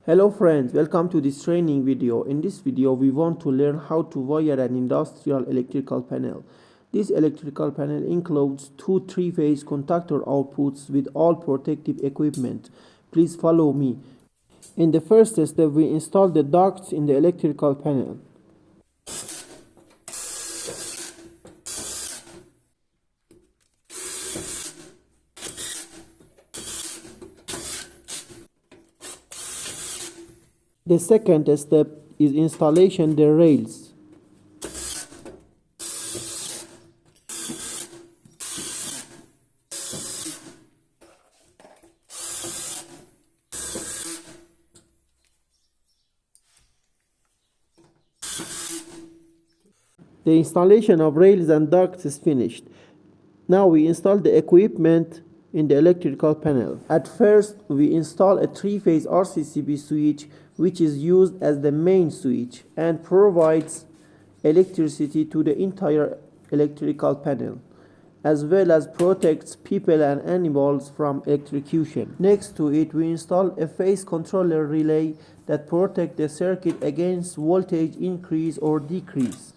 Hello friends, welcome to this training video. In this video we want to learn how to wire an industrial electrical panel. This electrical panel includes two three-phase contactor outputs with all protective equipment. Please follow me. In the first step we install the ducts in the electrical panel. The second step is installation the rails. The installation of rails and ducts is finished. Now we install the equipment in the electrical panel. At first, we install a three-phase RCCB switch which is used as the main switch and provides electricity to the entire electrical panel, as well as protects people and animals from electrocution. Next to it, we install a phase controller relay that protects the circuit against voltage increase or decrease.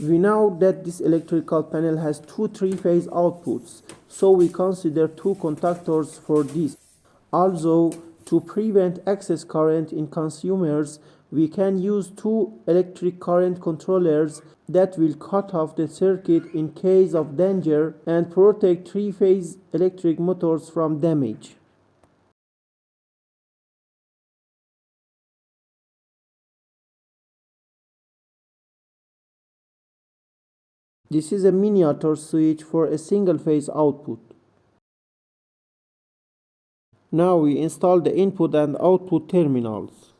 We know that this electrical panel has two three-phase outputs, so we consider two contactors for this. Also, to prevent excess current in consumers, we can use two electric current controllers that will cut off the circuit in case of danger and protect three-phase electric motors from damage. This is a miniature switch for a single-phase output. Now we install the input and output terminals.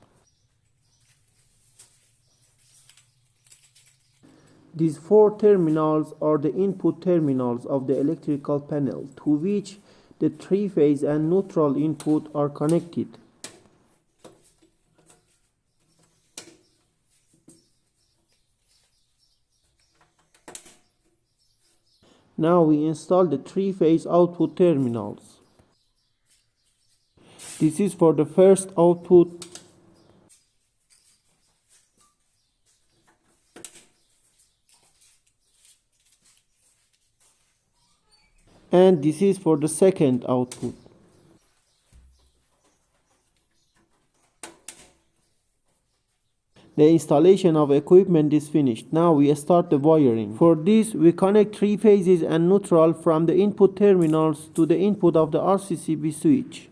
These four terminals are the input terminals of the electrical panel to which the three-phase and neutral input are connected. Now we install the three-phase output terminals. This is for the first output, and this is for the second output. The installation of equipment is finished. Now we start the wiring. For this, we connect three phases and neutral from the input terminals to the input of the RCCB switch.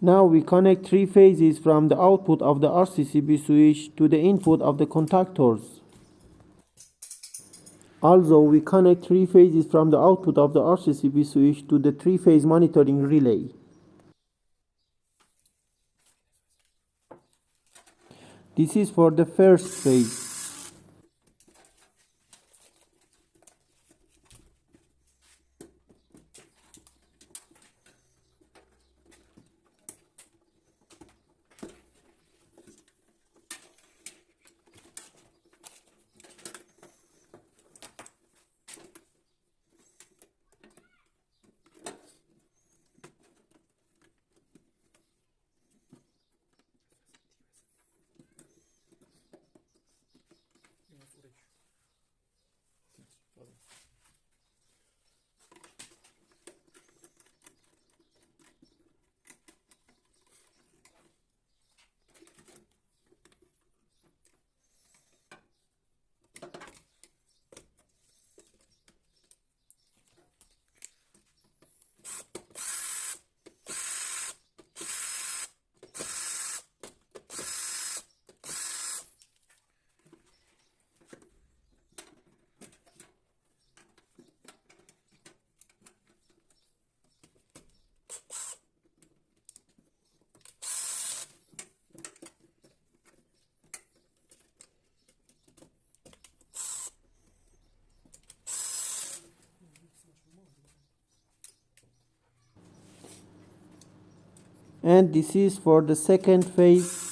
Now we connect three phases from the output of the RCCB switch to the input of the contactors. Also, we connect three phases from the output of the RCCB switch to the three-phase monitoring relay. This is for the first phase. And this is for the second phase.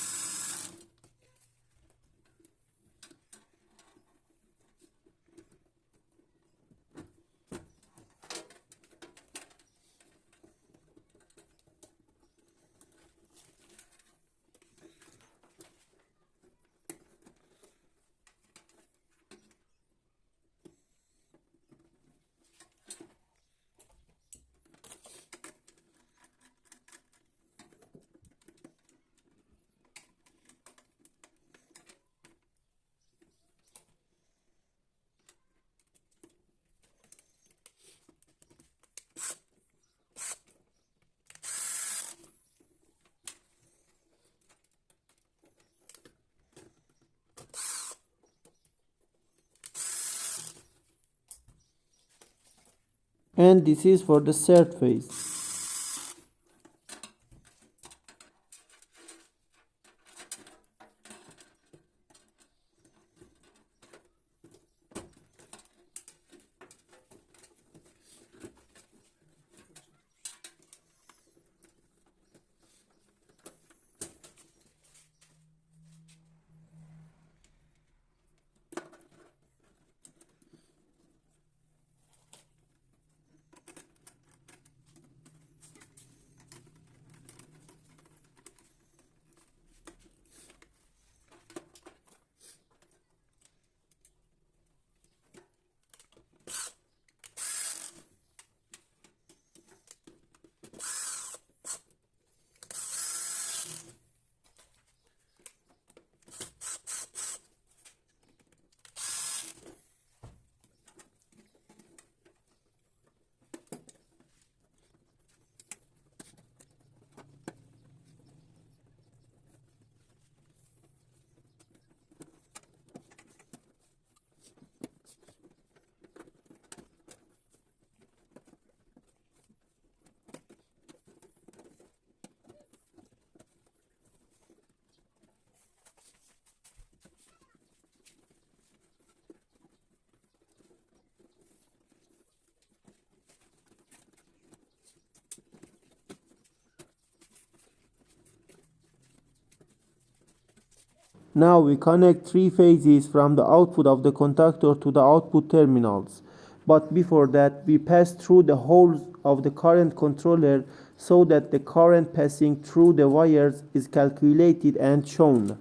And this is for the third phase. Now we connect three phases from the output of the contactor to the output terminals. But before that, we pass through the holes of the current controller so that the current passing through the wires is calculated and shown.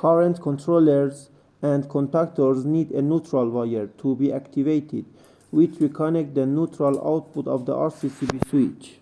current controllers and contactors need a neutral wire to be activated, which we connect the neutral output of the RCCB switch.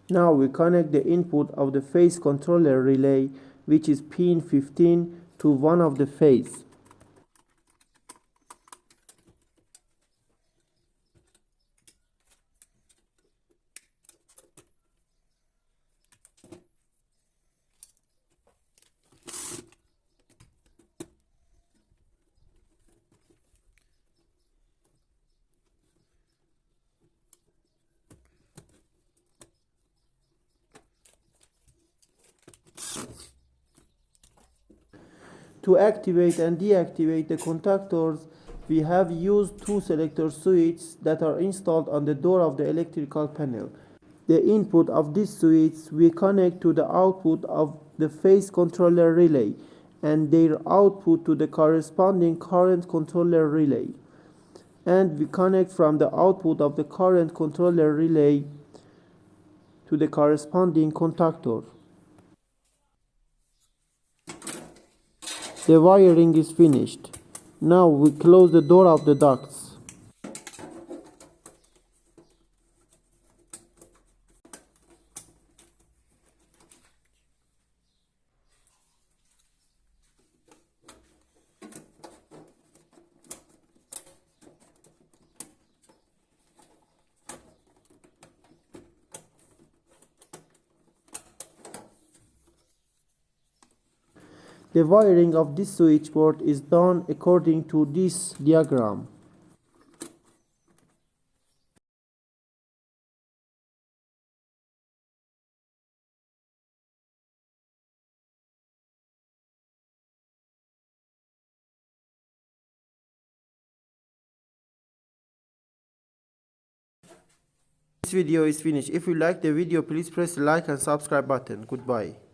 Now we connect the input of the phase controller relay, which is pin 15, to one of the phase. To activate and deactivate the contactors, we have used two selector switches that are installed on the door of the electrical panel. The input of these switches we connect to the output of the phase controller relay and their output to the corresponding current controller relay. And we connect from the output of the current controller relay to the corresponding contactor. The wiring is finished. Now we close the door of the ducts. The wiring of this switchboard is done according to this diagram. This video is finished. If you like the video, please press the like and subscribe button. Goodbye.